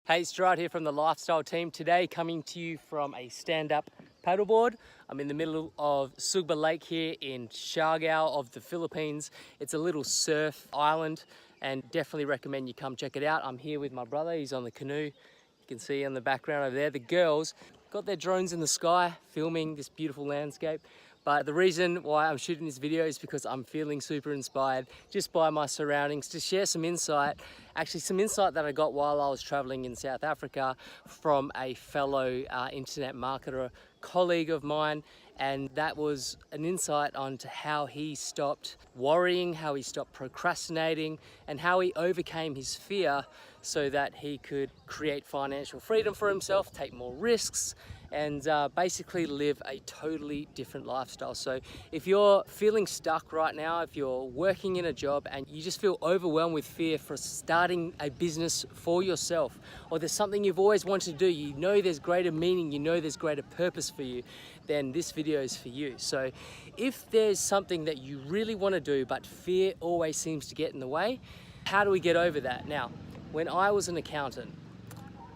Hey, it's Gerard here from the Lifestyle team. Today coming to you from a stand-up paddleboard. I'm in the middle of Sugba Lake here in Siargao of the Philippines. It's a little surf island and definitely recommend you come check it out. I'm here with my brother, he's on the canoe. You can see in the background over there, the girls got their drones in the sky filming this beautiful landscape. But the reason why I'm shooting this video is because I'm feeling super inspired just by my surroundings to share some insight, actually some insight that I got while I was traveling in South Africa from a fellow internet marketer, colleague of mine. And that was an insight onto how he stopped worrying, how he stopped procrastinating, and how he overcame his fear so that he could create financial freedom for himself, take more risks, and basically live a totally different lifestyle. So if you're feeling stuck right now, if you're working in a job and you just feel overwhelmed with fear for starting a business for yourself, or there's something you've always wanted to do, you know there's greater meaning, you know there's greater purpose for you, then this video is for you. So if there's something that you really want to do but fear always seems to get in the way, how do we get over that? Now, when I was an accountant,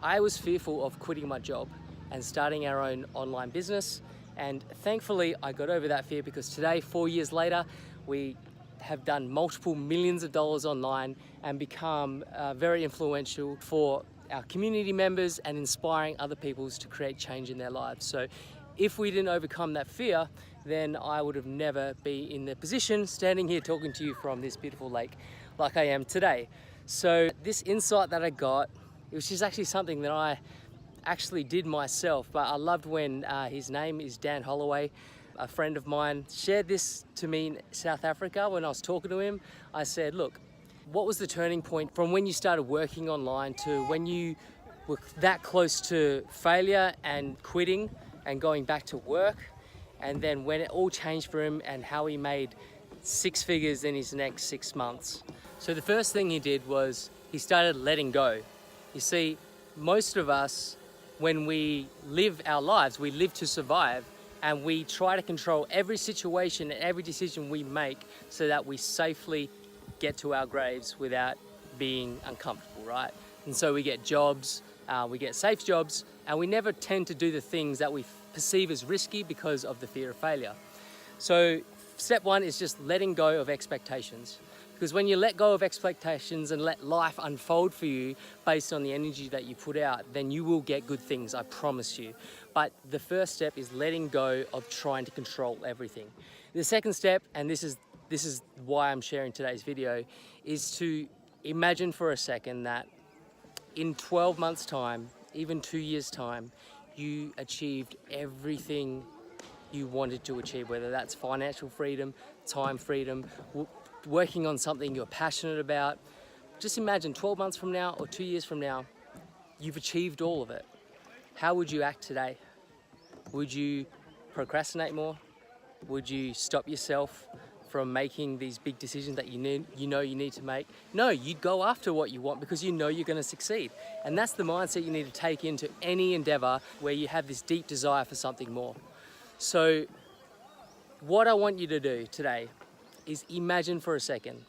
I was fearful of quitting my job and starting our own online business. And thankfully, I got over that fear because today, 4 years later, we have done multiple millions of dollars online and become very influential for our community members and inspiring other people to create change in their lives. So if we didn't overcome that fear, then I would have never been in the position standing here talking to you from this beautiful lake like I am today. So this insight that I got, it was just actually something that I actually did myself, but I loved when his name is Dan Holloway, a friend of mine, shared this to me in South Africa. When I was talking to him, I said, look, what was the turning point from when you started working online to when you were that close to failure and quitting and going back to work? And then when it all changed for him and how he made 6 figures in his next 6 months. So the first thing he did was he started letting go. You see, most of us, when we live our lives, we live to survive, and we try to control every situation and every decision we make so that we safely get to our graves without being uncomfortable, right? And so we get jobs, we get safe jobs, and we never tend to do the things that we perceive as risky because of the fear of failure. So step one is just letting go of expectations. Because when you let go of expectations and let life unfold for you based on the energy that you put out, then you will get good things, I promise you. But the first step is letting go of trying to control everything. The second step, and this is why I'm sharing today's video, is to imagine for a second that in 12 months' time, even 2 years' time, you achieved everything you wanted to achieve, whether that's financial freedom, time freedom, working on something you're passionate about. Just imagine 12 months from now or 2 years from now, you've achieved all of it. How would you act today? Would you procrastinate more? Would you stop yourself from making these big decisions that you know you need to make? No, you'd go after what you want because you know you're going to succeed. And that's the mindset you need to take into any endeavor where you have this deep desire for something more. So what I want you to do today is imagine for a second,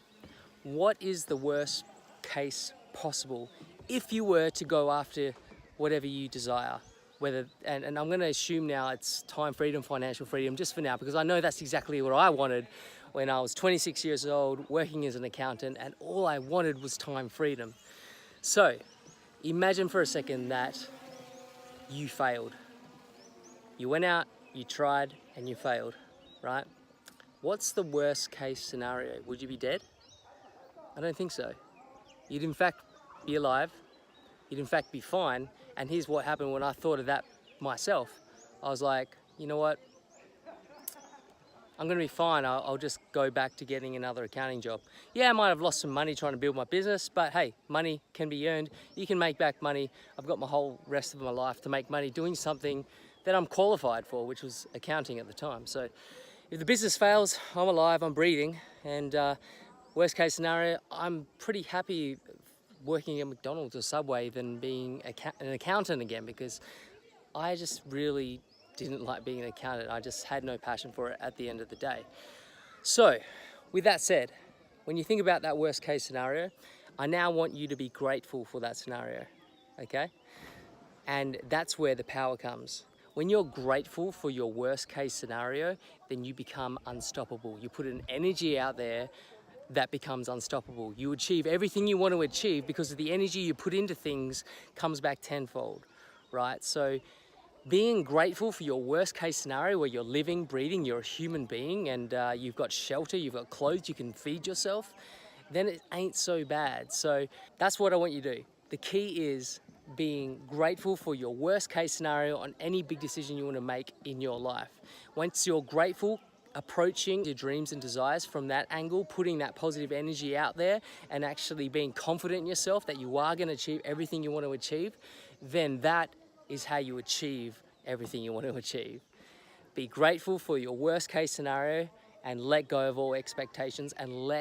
what is the worst case possible if you were to go after whatever you desire? And I'm going to assume now it's time freedom, financial freedom, just for now, because I know that's exactly what I wanted when I was 26 years old, working as an accountant, and all I wanted was time freedom. So imagine for a second that you failed. You went out, you tried, and you failed, right? What's the worst case scenario? Would you be dead? I don't think so. You'd in fact be alive. You'd in fact be fine. And here's what happened when I thought of that myself. I was like, you know what? I'm gonna be fine. I'll just go back to getting another accounting job. Yeah, I might have lost some money trying to build my business, but hey, money can be earned. You can make back money. I've got my whole rest of my life to make money doing something that I'm qualified for, which was accounting at the time. So if the business fails, I'm alive, I'm breathing, and worst case scenario, I'm pretty happy working at McDonald's or Subway than being an accountant again, because I just really didn't like being an accountant. I just had no passion for it at the end of the day. So with that said, when you think about that worst case scenario, I now want you to be grateful for that scenario. okay? And that's where the power comes. When you're grateful for your worst case scenario, then you become unstoppable. You put an energy out there that becomes unstoppable. You achieve everything you want to achieve because of the energy you put into things comes back tenfold, right? So being grateful for your worst case scenario where you're living, breathing, you're a human being, and you've got shelter, you've got clothes, you can feed yourself, then it ain't so bad. So that's what I want you to do. The key is being grateful for your worst case scenario on any big decision you want to make in your life. Once you're grateful, approaching your dreams and desires from that angle, putting that positive energy out there and actually being confident in yourself that you are going to achieve everything you want to achieve, then that is how you achieve everything you want to achieve. Be grateful for your worst case scenario and let go of all expectations and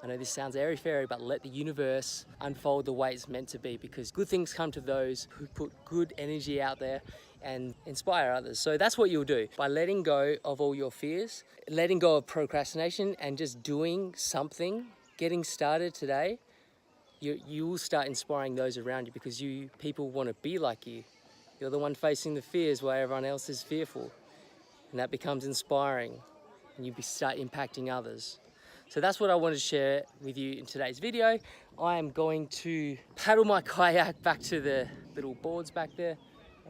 I know this sounds airy-fairy, but let the universe unfold the way it's meant to be, because good things come to those who put good energy out there and inspire others. So that's what you'll do by letting go of all your fears, letting go of procrastination and just doing something, getting started today. You will start inspiring those around you because people want to be like you. You're the one facing the fears while everyone else is fearful. And that becomes inspiring and you start impacting others. So that's what I wanted to share with you in today's video. I am going to paddle my kayak back to the little boards back there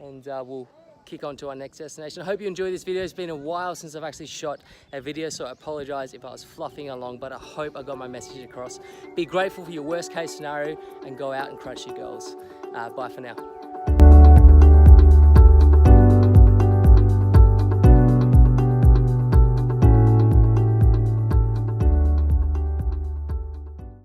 and we'll kick on to our next destination. I hope you enjoyed this video. It's been a while since I've actually shot a video, so I apologize if I was fluffing along, but I hope I got my message across. Be grateful for your worst case scenario and go out and crush your goals. Bye for now.